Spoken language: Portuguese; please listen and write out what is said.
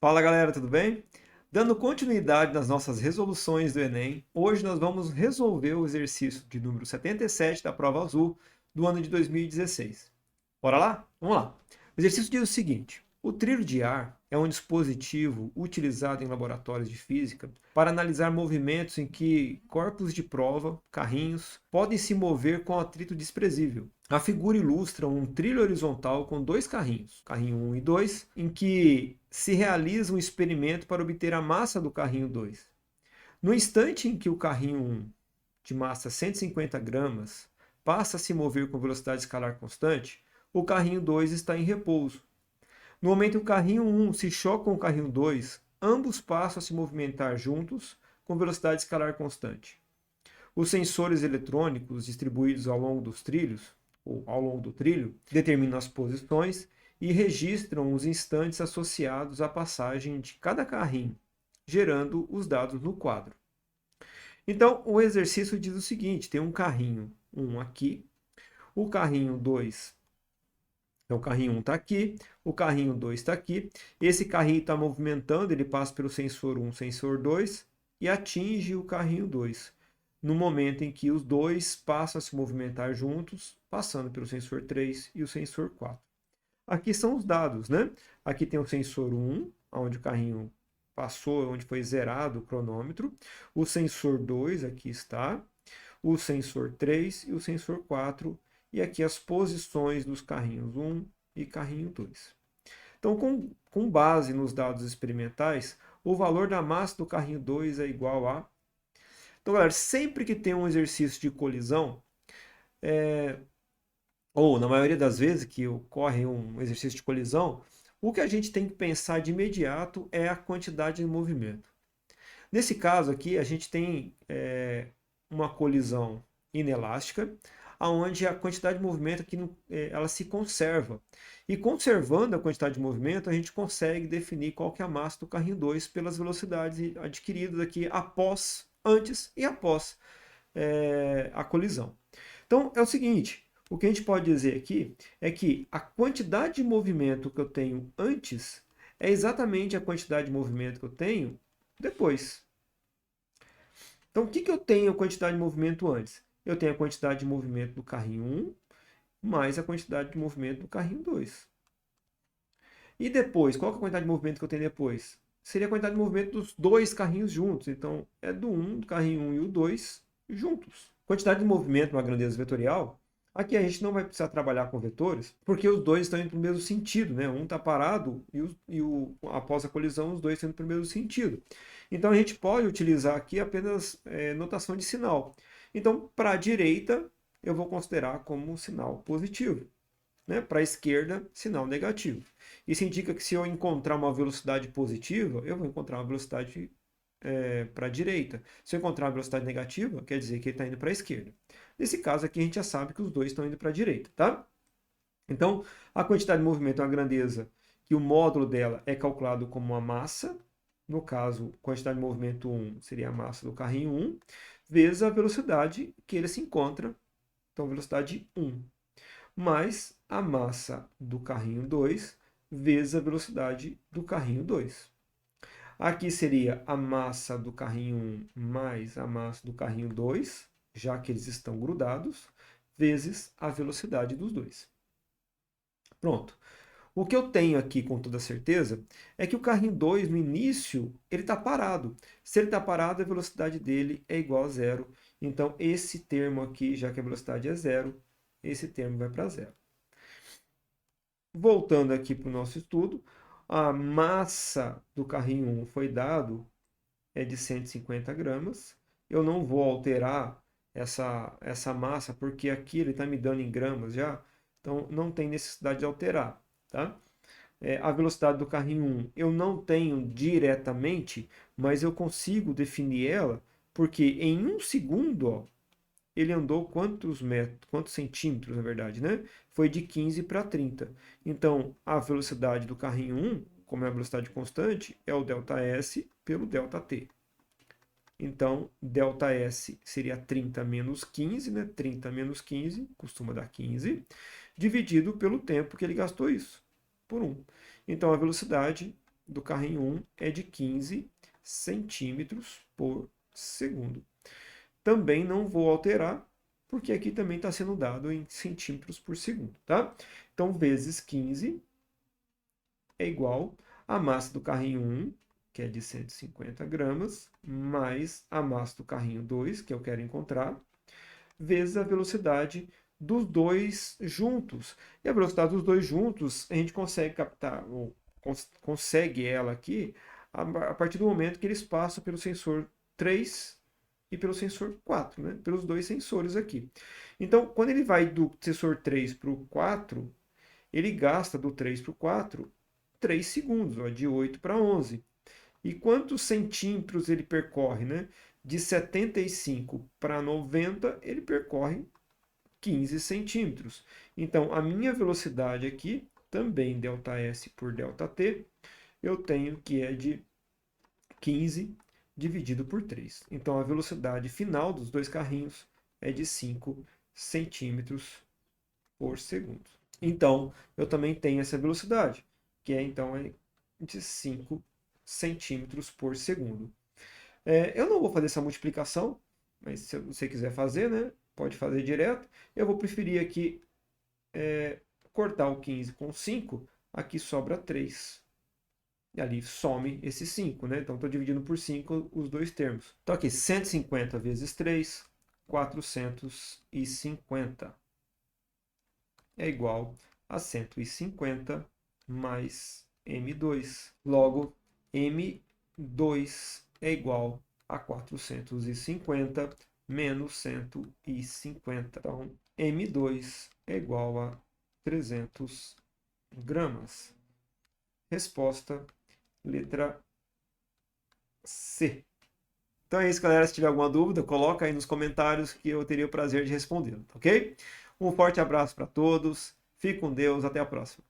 Fala galera, tudo bem? Dando continuidade nas nossas resoluções do Enem, hoje nós vamos resolver o exercício de número 77 da prova azul do ano de 2016. Bora lá? Vamos lá. O exercício diz o seguinte: o trilho de ar é um dispositivo utilizado em laboratórios de física para analisar movimentos em que corpos de prova, carrinhos, podem se mover com atrito desprezível. A figura ilustra um trilho horizontal com dois carrinhos, carrinho 1 e 2, em que se realiza um experimento para obter a massa do carrinho 2. No instante em que o carrinho 1, de massa 150 gramas, passa a se mover com velocidade escalar constante, o carrinho 2 está em repouso. No momento que o carrinho 1 se choca com o carrinho 2, ambos passam a se movimentar juntos com velocidade escalar constante. Os sensores eletrônicos distribuídos ao longo dos trilhos, ou ao longo do trilho, determinam as posições e registram os instantes associados à passagem de cada carrinho, gerando os dados no quadro. Então, o exercício diz o seguinte: tem um carrinho 1 aqui, o carrinho 2. Então, o carrinho 1 está aqui, o carrinho 2 está aqui. Esse carrinho está movimentando, ele passa pelo sensor 1, sensor 2 e atinge o carrinho 2. No momento em que os dois passam a se movimentar juntos, passando pelo sensor 3 e o sensor 4. Aqui são os dados, né? Aqui tem o sensor 1, onde o carrinho passou, onde foi zerado o cronômetro. O sensor 2, aqui está. O sensor 3 e o sensor 4. E aqui as posições dos carrinhos 1 e carrinho 2. Então, com base nos dados experimentais, o valor da massa do carrinho 2 é igual a... Então, galera, sempre que tem um exercício de colisão, ou na maioria das vezes que ocorre um exercício de colisão, o que a gente tem que pensar de imediato é a quantidade de movimento. Nesse caso aqui, a gente tem uma colisão inelástica, onde a quantidade de movimento aqui, ela se conserva. E conservando a quantidade de movimento, a gente consegue definir qual que é a massa do carrinho 2 pelas velocidades adquiridas aqui antes e após a colisão. Então, é o seguinte, o que a gente pode dizer aqui é que a quantidade de movimento que eu tenho antes é exatamente a quantidade de movimento que eu tenho depois. Então, o que eu tenho a quantidade de movimento antes? Eu tenho a quantidade de movimento do carrinho 1 mais a quantidade de movimento do carrinho 2. E depois, qual é a quantidade de movimento que eu tenho depois? Seria a quantidade de movimento dos dois carrinhos juntos. Então, é do carrinho 1 e o 2 juntos. Quantidade de movimento numa grandeza vetorial, aqui a gente não vai precisar trabalhar com vetores, porque os dois estão indo para o mesmo sentido, né? Um está parado após a colisão, os dois estão indo para o mesmo sentido. Então, a gente pode utilizar aqui apenas notação de sinal. Então, para a direita, eu vou considerar como sinal positivo. Né? Para a esquerda, sinal negativo. Isso indica que se eu encontrar uma velocidade positiva, eu vou encontrar uma velocidade para a direita. Se eu encontrar uma velocidade negativa, quer dizer que ele está indo para a esquerda. Nesse caso aqui, a gente já sabe que os dois estão indo para a direita, tá? Então, a quantidade de movimento é uma grandeza que o módulo dela é calculado como uma massa. No caso, quantidade de movimento 1 seria a massa do carrinho 1, vezes a velocidade que ele se encontra, então velocidade 1, mais a massa do carrinho 2, vezes a velocidade do carrinho 2. Aqui seria a massa do carrinho 1 mais a massa do carrinho 2, já que eles estão grudados, vezes a velocidade dos dois. Pronto. O que eu tenho aqui com toda certeza é que o carrinho 2, no início, ele está parado. Se ele está parado, a velocidade dele é igual a zero. Então, esse termo aqui, já que a velocidade é zero, esse termo vai para zero. Voltando aqui para o nosso estudo, a massa do carrinho 1 foi dado de 150 gramas. Eu não vou alterar essa massa, porque aqui ele está me dando em gramas já, então não tem necessidade de alterar. Tá? A velocidade do carrinho 1 eu não tenho diretamente, mas eu consigo definir ela, porque em 1 segundo, ó, ele andou quantos metros, quantos centímetros, na verdade, né? Foi de 15 para 30. Então, a velocidade do carrinho 1, como é a velocidade constante, é o ΔS pelo ΔT. Então, ΔS seria 30 menos 15, né? 30 menos 15, costuma dar 15, dividido pelo tempo que ele gastou isso, por 1. Então, a velocidade do carrinho 1 é de 15 centímetros por segundo. Também não vou alterar, porque aqui também está sendo dado em centímetros por segundo, tá? Então, vezes 15 é igual a massa do carrinho 1, que é de 150 gramas, mais a massa do carrinho 2, que eu quero encontrar, vezes a velocidade dos dois juntos. E a velocidade dos dois juntos, a gente consegue captar, ou consegue ela aqui, a partir do momento que eles passam pelo sensor 3 e pelo sensor 4, né? Pelos dois sensores aqui. Então, quando ele vai do sensor 3 para o 4, ele gasta do 3 para o 4 3 segundos, ó, de 8 para 11. E quantos centímetros ele percorre, né? De 75 para 90, ele percorre 15 centímetros. Então, a minha velocidade aqui, também ΔS por ΔT, eu tenho que é de 15 dividido por 3. Então, a velocidade final dos dois carrinhos é de 5 centímetros por segundo. Então, eu também tenho essa velocidade, que é então de 5 centímetros por segundo. Eu não vou fazer essa multiplicação, mas se você quiser fazer, né, pode fazer direto. Eu vou preferir aqui cortar o 15 com 5, aqui sobra 3. E ali some esse 5, né? Então, estou dividindo por 5 os dois termos. Então, aqui, 150 vezes 3, 450. É igual a 150 mais M2. Logo, M2 é igual a 450 menos 150. Então, M2 é igual a 300 gramas. Resposta, letra C. Então é isso, galera. Se tiver alguma dúvida, coloca aí nos comentários que eu teria o prazer de responder, ok? Um forte abraço para todos. Fique com Deus. Até a próxima.